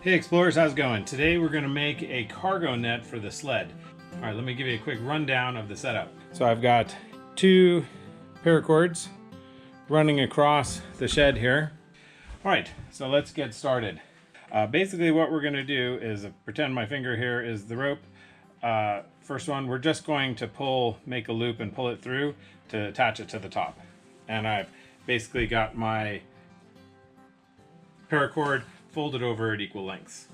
Hey explorers, how's it going? Today we're going to make a cargo net for the sled. All right, let me give you a quick rundown of the setup. So I've got two paracords running across the shed here. All right, so let's get started. Basically what we're going to do is pretend my finger here is the rope. First one, we're just going to make a loop and pull it through to attach it to the top. And I've basically got my paracord folded over at equal lengths.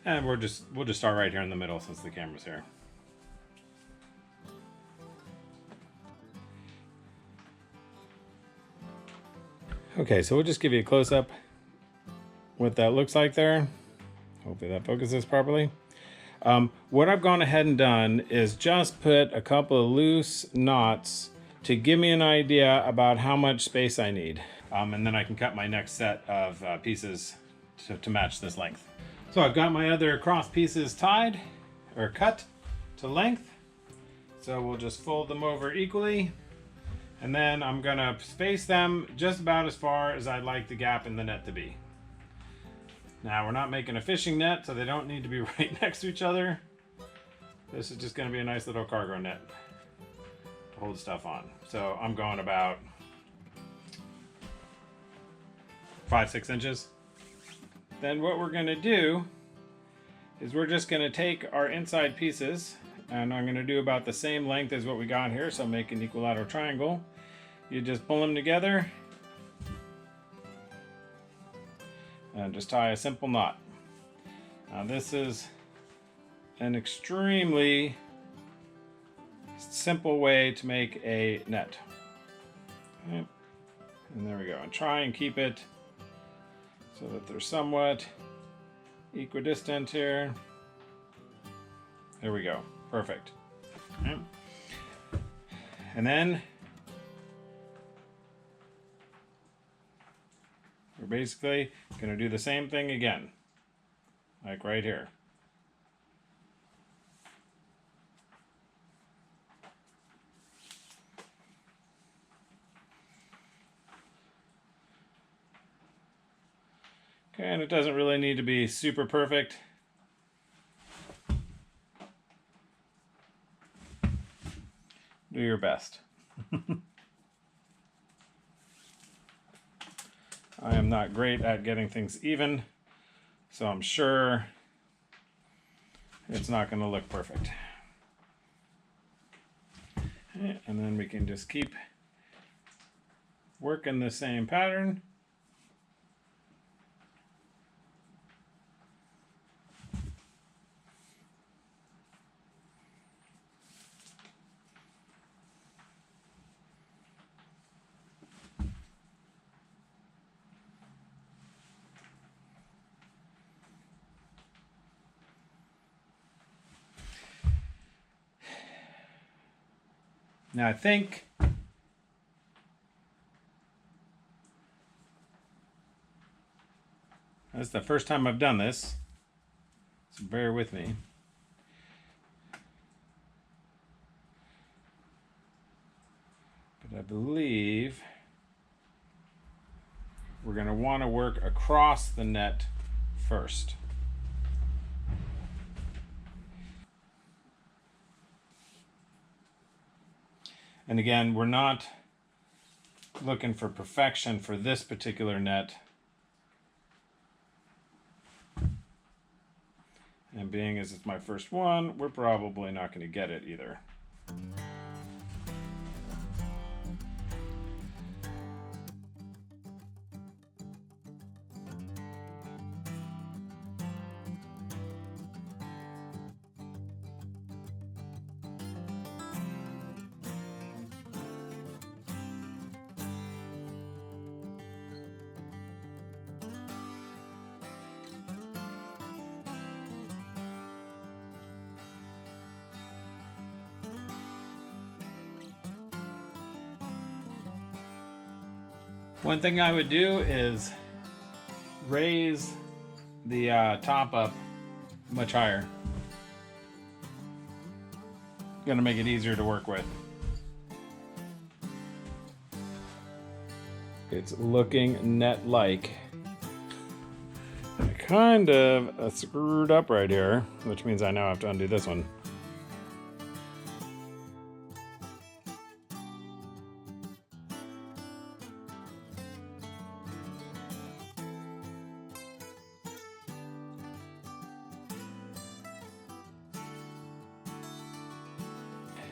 And we'll just start right here in the middle since the camera's here. Okay, so we'll just give you a close-up what that looks like there. Hopefully that focuses properly. What I've gone ahead and done is just put a couple of loose knots to give me an idea about how much space I need. And then I can cut my next set of pieces to match this length. So I've got my other cross pieces tied or cut to length. So we'll just fold them over equally. And then I'm gonna space them just about as far as I'd like the gap in the net to be. Now we're not making a fishing net, so they don't need to be right next to each other. This is just gonna be a nice little cargo net to hold stuff on. So I'm going about 5-6 inches. Then what we're gonna do is we're just gonna take our inside pieces, and I'm gonna do about the same length as what we got here, so make an equilateral triangle. You just pull them together and just tie a simple knot. Now this is an extremely simple way to make a net. Okay. And there we go. And try and keep it so that they're somewhat equidistant here. There we go. Perfect. Okay. And then we're basically going to do the same thing again, like right here. Okay, and it doesn't really need to be super perfect. Do your best. I am not great at getting things even, so I'm sure it's not going to look perfect. And then we can just keep working the same pattern. Now I think that's the first time I've done this, so bear with me. But I believe we're going to want to work across the net first. And again, we're not looking for perfection for this particular net. And being as it's my first one, we're probably not going to get it either. One thing I would do is raise the top up much higher. Gonna make it easier to work with. It's looking net-like. kind of screwed up right here, which means I now have to undo this one.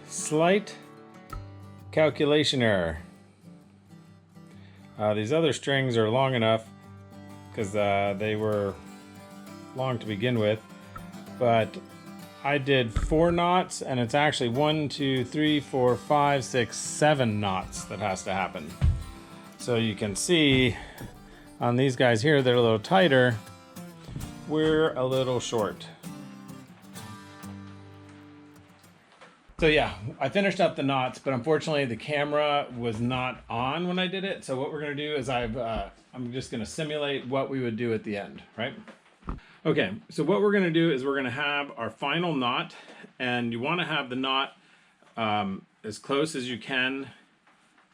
Slight calculation error. These other strings are long enough because they were long to begin with, but I did 4 knots and it's actually 1, 2, 3, 4, 5, 6, 7 knots that has to happen. So you can see on these guys here, they're a little tighter. We're a little short. So yeah, I finished up the knots, but unfortunately the camera was not on when I did it. So what we're gonna do is I'm just gonna simulate what we would do at the end, right? Okay, so what we're gonna do is we're gonna have our final knot, and you wanna have the knot as close as you can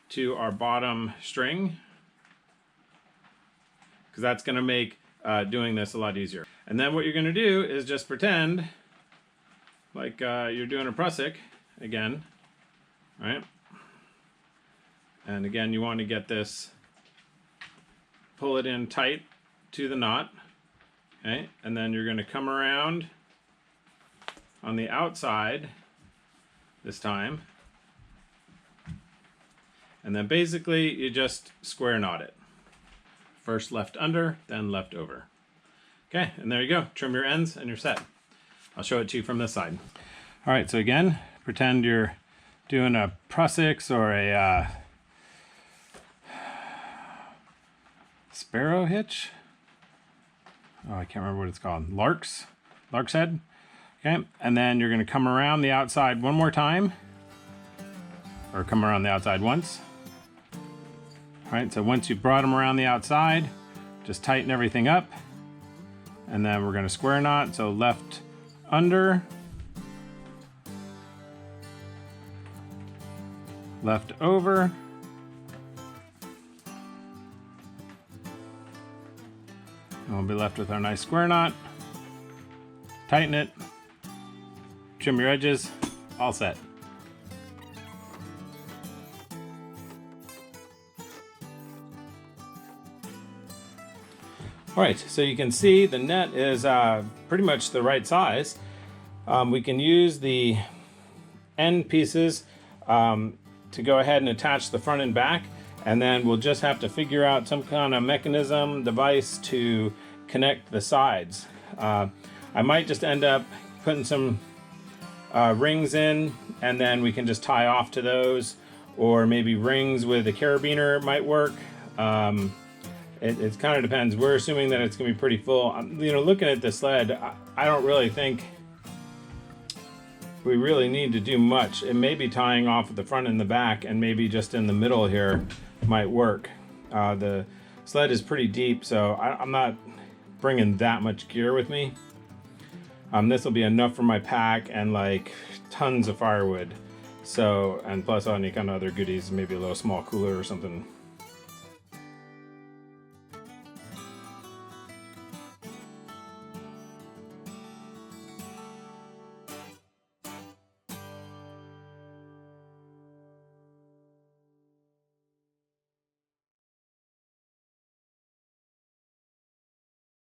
to our bottom string, because that's gonna make doing this a lot easier. And then what you're gonna do is just pretend like you're doing a prusik again, right? And again, you want to get this, pull it in tight to the knot, okay? And then you're going to come around on the outside this time. And then basically you just square knot it. First left under, then left over. Okay, and there you go. Trim your ends and you're set. I'll show it to you from this side. All right, so again, pretend you're doing a prusik or a sparrow hitch. Oh, I can't remember what it's called. Lark's head. Okay, and then you're gonna come around the outside one more time, or come around the outside once. All right, so once you've brought them around the outside, just tighten everything up, and then we're gonna square knot, so left under, left over, and we'll be left with our nice square knot. Tighten it, trim your edges, all set. All right, so you can see the net is pretty much the right size. We can use the end pieces to go ahead and attach the front and back, and then we'll just have to figure out some kind of mechanism device to connect the sides. I might just end up putting some rings in, and then we can just tie off to those, or maybe rings with a carabiner might work. It kind of depends. We're assuming that it's gonna be pretty full. You know, looking at the sled, I don't really think we really need to do much. It may be tying off at the front and the back, and maybe just in the middle here might work. The sled is pretty deep, so I'm not bringing that much gear with me. This will be enough for my pack and like tons of firewood. So, and plus any kind of other goodies, maybe a little small cooler or something.